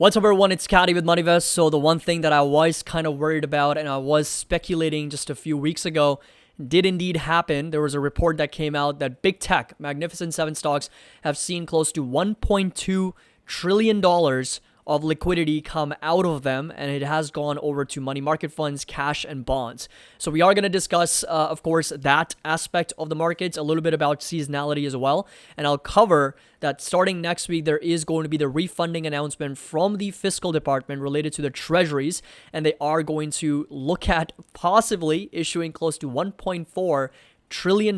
What's up, everyone? It's Caddy with MoneyVest. So the one thing that I was kind of worried about and I was speculating just a few weeks ago did indeed happen. There was a report that came out that big tech, Magnificent Seven stocks, have seen close to $1.2 trillion of liquidity come out of them, and it has gone over to money market funds, cash, and bonds. So we are going to discuss, of course, that aspect of the markets, a little bit about seasonality as well, and I'll cover that starting next week, there is going to be the refunding announcement from the fiscal department related to the treasuries, and they are going to look at possibly issuing close to $1.4 trillion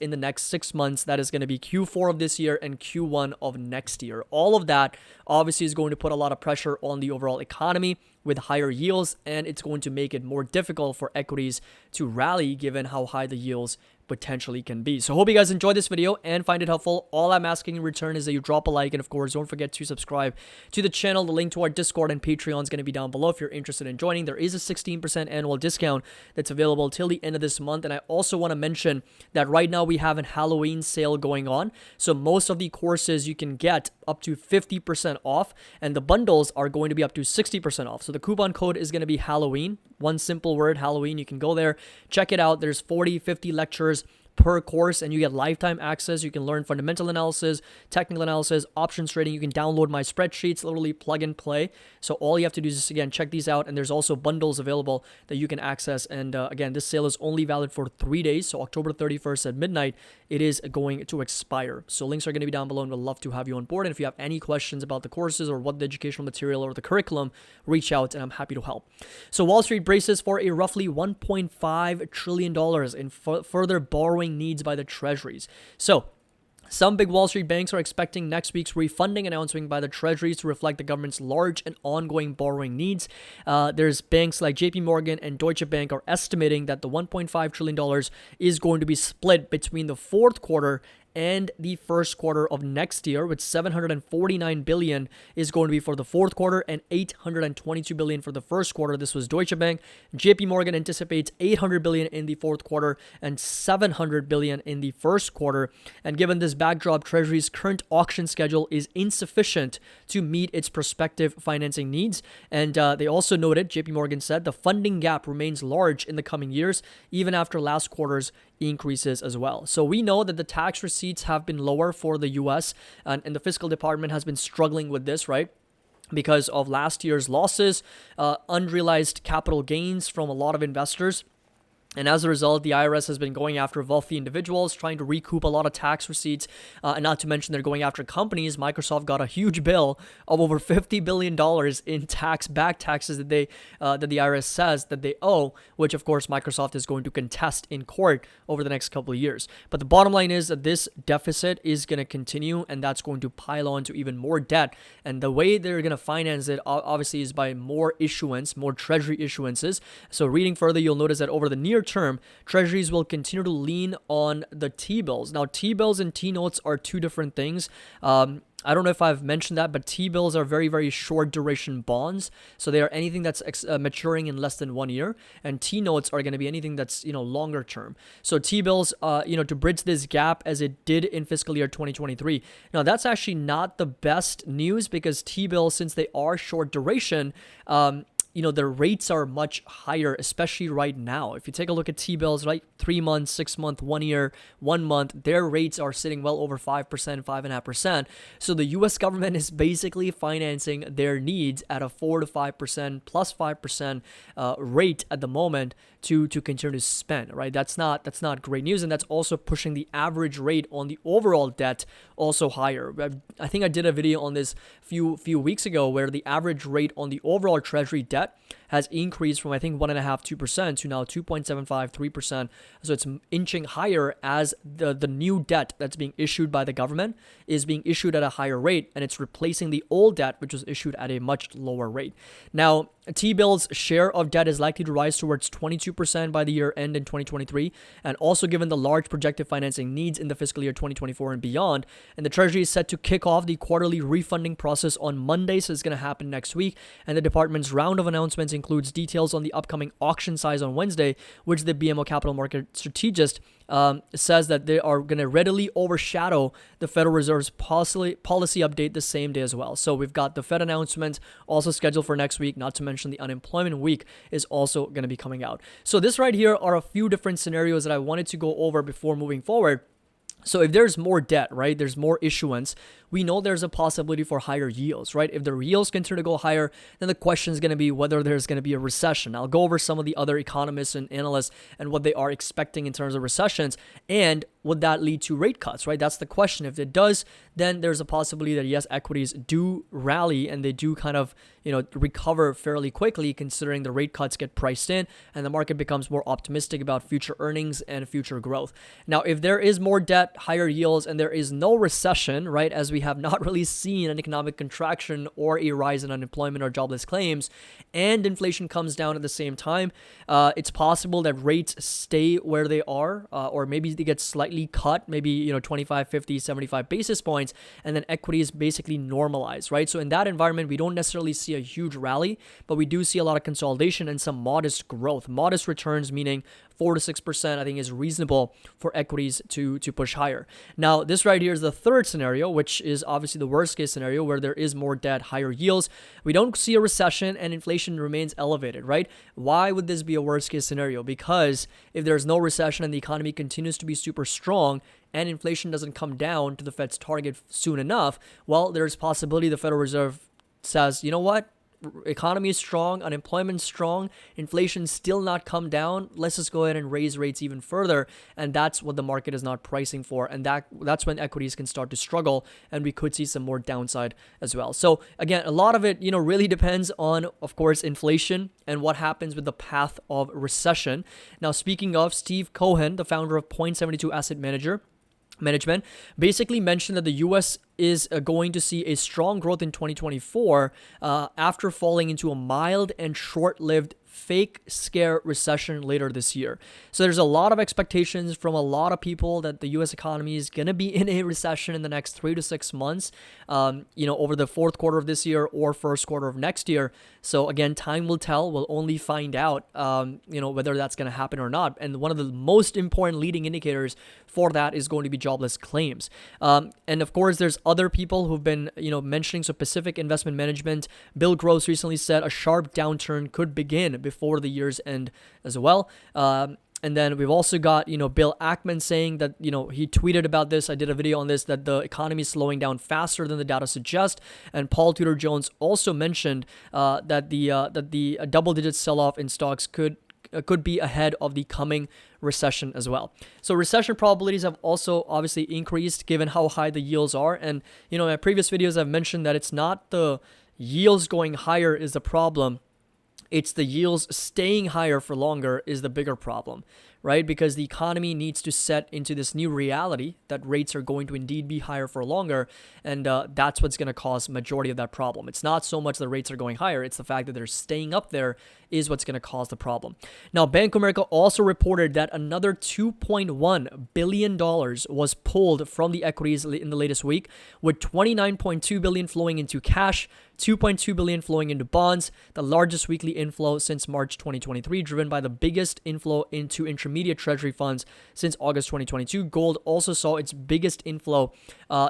in the next 6 months. That is going to be Q4 of this year and Q1 of next year. All of that obviously is going to put a lot of pressure on the overall economy with higher yields, and it's going to make it more difficult for equities to rally given how high the yields potentially can be. So hope you guys enjoyed this video and find it helpful. All I'm asking in return is that you drop a like, and of course don't forget to subscribe to the channel. The link to our Discord and Patreon is going to be down below if you're interested in joining. There is a 16% annual discount that's available till the end of this month, and I also want to mention that right now we have a Halloween sale going on, so most of the courses you can get up to 50% off, and the bundles are going to be up to 60% off. So the coupon code is going to be Halloween. One simple word, Halloween. You can go there, check it out. There's 50 lectures per course, and you get lifetime access. You can learn fundamental analysis, technical analysis, options trading. You can download my spreadsheets, literally plug and play. So all you have to do is just, again, check these out, and there's also bundles available that you can access. And again, this sale is only valid for 3 days, so October 31st at midnight it is going to expire. So links are going to be down below, and we'd love to have you on board. And if you have any questions about the courses or what the educational material or the curriculum, reach out and I'm happy to help. So Wall Street braces for a roughly $1.5 trillion in further borrowing needs by the treasuries. So some big Wall Street banks are expecting next week's refunding announcement by the treasuries to reflect the government's large and ongoing borrowing needs. There's banks like JP Morgan and Deutsche Bank are estimating that the $1.5 trillion is going to be split between the fourth quarter and the first quarter of next year, with $749 billion is going to be for the fourth quarter and $822 billion for the first quarter. This was Deutsche Bank. JP Morgan anticipates $800 billion in the fourth quarter and $700 billion in the first quarter. And given this backdrop, Treasury's current auction schedule is insufficient to meet its prospective financing needs. And they also noted, JP Morgan said, the funding gap remains large in the coming years, even after last quarter's increases as well. So we know that the tax receipts have been lower for the US, and the fiscal department has been struggling with this, right? Because of last year's losses, unrealized capital gains from a lot of investors. And as a result, the IRS has been going after wealthy individuals, trying to recoup a lot of tax receipts. And not to mention, they're going after companies. Microsoft got a huge bill of over $50 billion in back taxes that the IRS says that they owe, which of course Microsoft is going to contest in court over the next couple of years. But the bottom line is that this deficit is going to continue, and that's going to pile on to even more debt. And the way they're going to finance it, obviously, is by more issuance, more treasury issuances. So reading further, you'll notice that over the near term, treasuries will continue to lean on the T-bills. Now, T-bills and T-notes are two different things. I don't know if I've mentioned that, but T-bills are very, very short duration bonds. So they are anything that's maturing in less than 1 year, and T-notes are going to be anything that's, longer term. So T-bills, to bridge this gap as it did in fiscal year 2023. Now, that's actually not the best news, because T-bills, since they are short duration, the rates are much higher, especially right now. If you take a look at T-bills, right, 3 months, 6 month, 1 year, 1 month, their rates are sitting well over 5%, 5.5%. So the U.S. government is basically financing their needs at a 4 to 5% plus 5% rate at the moment to continue to spend, right? That's not great news, and that's also pushing the average rate on the overall debt also higher. I think I did a video on this few weeks ago where the average rate on the overall treasury debt has increased from, I think, 1.5-2% to now 2.75-3%. So it's inching higher as the new debt that's being issued by the government is being issued at a higher rate, and it's replacing the old debt, which was issued at a much lower rate. Now, T-bills' share of debt is likely to rise towards 22% by the year end in 2023, and also given the large projected financing needs in the fiscal year 2024 and beyond. And the Treasury is set to kick off the quarterly refunding process on Monday, so it's going to happen next week. And the department's round of announcements includes details on the upcoming auction size on Wednesday, which the BMO Capital Market strategist says that they are going to readily overshadow the Federal Reserve's policy update the same day as well. So we've got the Fed announcement also scheduled for next week, not to mention the unemployment week is also going to be coming out. So this right here are a few different scenarios that I wanted to go over before moving forward. So if there's more debt, right, there's more issuance, we know there's a possibility for higher yields, right? If the yields continue to go higher, then the question is going to be whether there's going to be a recession. I'll go over some of the other economists and analysts and what they are expecting in terms of recessions, and would that lead to rate cuts, right? That's the question. If it does, then there's a possibility that yes, equities do rally and they do kind of, recover fairly quickly considering the rate cuts get priced in and the market becomes more optimistic about future earnings and future growth. Now, if there is more debt, higher yields, and there is no recession, right, as we have not really seen an economic contraction or a rise in unemployment or jobless claims, and inflation comes down at the same time, it's possible that rates stay where they are, or maybe they get slightly cut, maybe 25, 50, 75 basis points, and then equities basically normalize, right? So in that environment, we don't necessarily see a huge rally, but we do see a lot of consolidation and some modest growth. Modest returns, meaning 4 to 6%, I think is reasonable for equities to push higher. Now, this right here is the third scenario, which is obviously the worst case scenario where there is more debt, higher yields. We don't see a recession and inflation remains elevated, right? Why would this be a worst case scenario? Because if there's no recession and the economy continues to be super strong and inflation doesn't come down to the Fed's target soon enough, well, there's possibility the Federal Reserve says, you know what? Economy is strong, unemployment is strong, inflation still not come down. Let's just go ahead and raise rates even further, and that's what the market is not pricing for, and that's when equities can start to struggle, and we could see some more downside as well. So again, a lot of it, really depends on, of course, inflation and what happens with the path of recession. Now, speaking of, Steve Cohen, the founder of Point72 Asset Management, basically mentioned that the U.S. is going to see a strong growth in 2024 after falling into a mild and short-lived fake scare recession later this year. So there's a lot of expectations from a lot of people that the U.S. economy is going to be in a recession in the next 3 to 6 months, over the fourth quarter of this year or first quarter of next year. So again, time will tell. We'll only find out, whether that's going to happen or not. And one of the most important leading indicators for that is going to be jobless claims. And of course, there's other people who've been, mentioning. So Pacific Investment Management, Bill Gross recently said a sharp downturn could begin before the year's end as well. And then we've also got, Bill Ackman saying that, he tweeted about this. I did a video on this, that the economy is slowing down faster than the data suggest. And Paul Tudor Jones also mentioned that the double-digit sell-off in stocks could be ahead of the coming recession as well. So recession probabilities have also obviously increased given how high the yields are. And, in my previous videos, I've mentioned that it's not the yields going higher is the problem. It's the yields staying higher for longer is the bigger problem, right? Because the economy needs to set into this new reality that rates are going to indeed be higher for longer, and that's what's going to cause majority of that problem. It's not so much the rates are going higher, it's the fact that they're staying up there is what's going to cause the problem. Now, Bank of America also reported that another $2.1 billion was pulled from the equities in the latest week, with $29.2 billion flowing into cash, $2.2 billion flowing into bonds, the largest weekly inflow since March 2023, driven by the biggest inflow into intermediate treasury funds since August 2022. Gold also saw its biggest inflow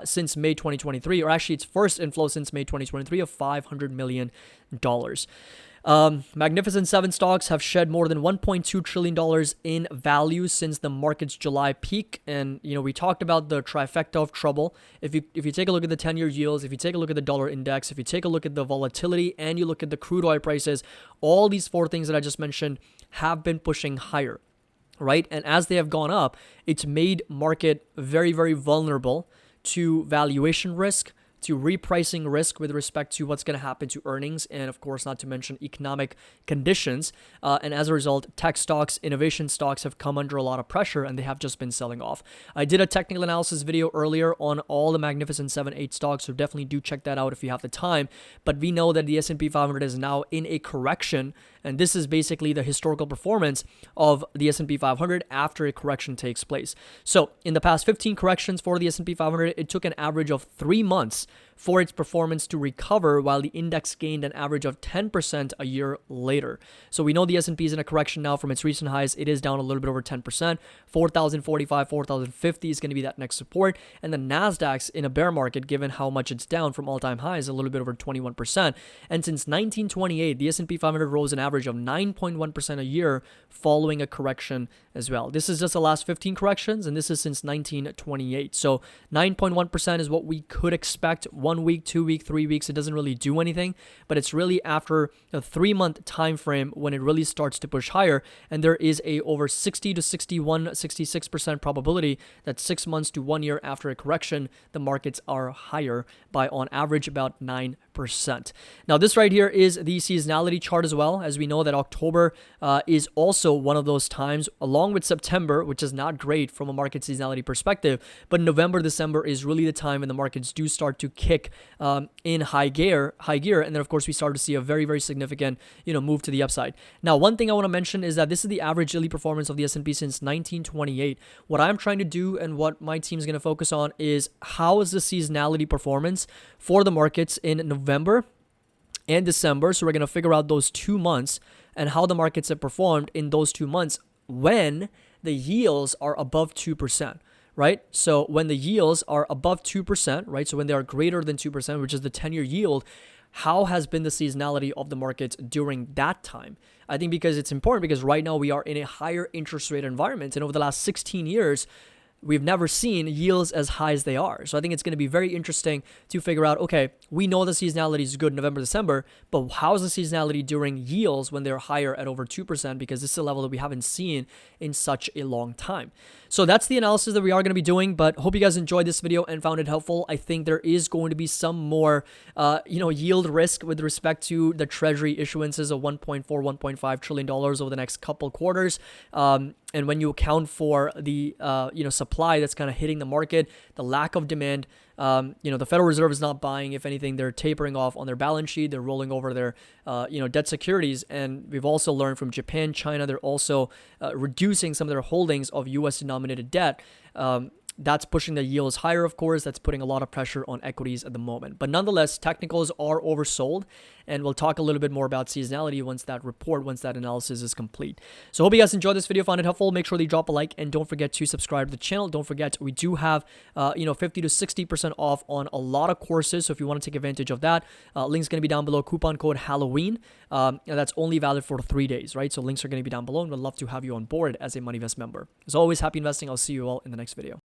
since May 2023, or actually its first inflow since May 2023 of $500 million. Magnificent Seven stocks have shed more than $1.2 trillion in value since the market's July peak. And, we talked about the trifecta of trouble. If you take a look at the 10-year yields, if you take a look at the dollar index, if you take a look at the volatility, and you look at the crude oil prices, all these four things that I just mentioned have been pushing higher, right? And as they have gone up, it's made market very, very vulnerable to valuation risk, to repricing risk with respect to what's going to happen to earnings, and of course, not to mention economic conditions. And as a result, tech stocks, innovation stocks have come under a lot of pressure, and they have just been selling off. I did a technical analysis video earlier on all the Magnificent 7, 8 stocks, so definitely do check that out if you have the time. But we know that the S&P 500 is now in a correction, And this is basically the historical performance of the S&P 500 after a correction takes place. So in the past 15 corrections for the S&P 500, it took an average of 3 months for its performance to recover, while the index gained an average of 10% a year later. So we know the S&P is in a correction now from its recent highs. It is down a little bit over 10%. 4,045, 4,050 is going to be that next support. And the NASDAQ's in a bear market, given how much it's down from all-time highs, a little bit over 21%. And since 1928, the S&P 500 rose an average of 9.1% a year following a correction as well. This is just the last 15 corrections, and this is since 1928. So 9.1% is what we could expect. 1 week, 2 week, 3 weeks, it doesn't really do anything, but it's really after a 3-month time frame when it really starts to push higher. And there is a over 60 to 61, 66% probability that 6 months to 1 year after a correction, the markets are higher by on average about 9%. Now, this right here is the seasonality chart as well, as we know that October is also one of those times, along with September, which is not great from a market seasonality perspective, but November, December is really the time when the markets do start to kick in high gear, and then of course we start to see a very, very significant move to the upside. Now, one thing I want to mention is that this is the average daily performance of the S&P since 1928. What I'm trying to do and what my team is going to focus on is how is the seasonality performance for the markets in November and December. So we're going to figure out those 2 months and how the markets have performed in those 2 months when the yields are above 2%. Right? So when the yields are above 2%, right? So when they are greater than 2%, which is the 10-year yield, how has been the seasonality of the markets during that time? I think because it's important, because right now we are in a higher interest rate environment. And over the last 16 years, we've never seen yields as high as they are. So I think it's going to be very interesting to figure out, okay, we know the seasonality is good November, December, but how's the seasonality during yields when they're higher at over 2%? Because this is a level that we haven't seen in such a long time. So that's the analysis that we are going to be doing, but hope you guys enjoyed this video and found it helpful. I think there is going to be some more, yield risk with respect to the treasury issuances of $1.4, $1.5 trillion over the next couple quarters. And when you account for the supply that's kind of hitting the market, the lack of demand, the Federal Reserve is not buying. If anything, they're tapering off on their balance sheet. They're rolling over their debt securities. And we've also learned from Japan, China, they're also reducing some of their holdings of U.S. denominated debt. That's pushing the yields higher, of course. That's putting a lot of pressure on equities at the moment. But nonetheless, technicals are oversold, and we'll talk a little bit more about seasonality once that analysis is complete. So hope you guys enjoyed this video, found it helpful. Make sure that you drop a like, and don't forget to subscribe to the channel. Don't forget, we do have 50 to 60% off on a lot of courses. So if you want to take advantage of that, link's going to be down below. Coupon code Halloween, and that's only valid for 3 days, right? So links are going to be down below, and we'd love to have you on board as a MoneyVest member. As always, happy investing. I'll see you all in the next video.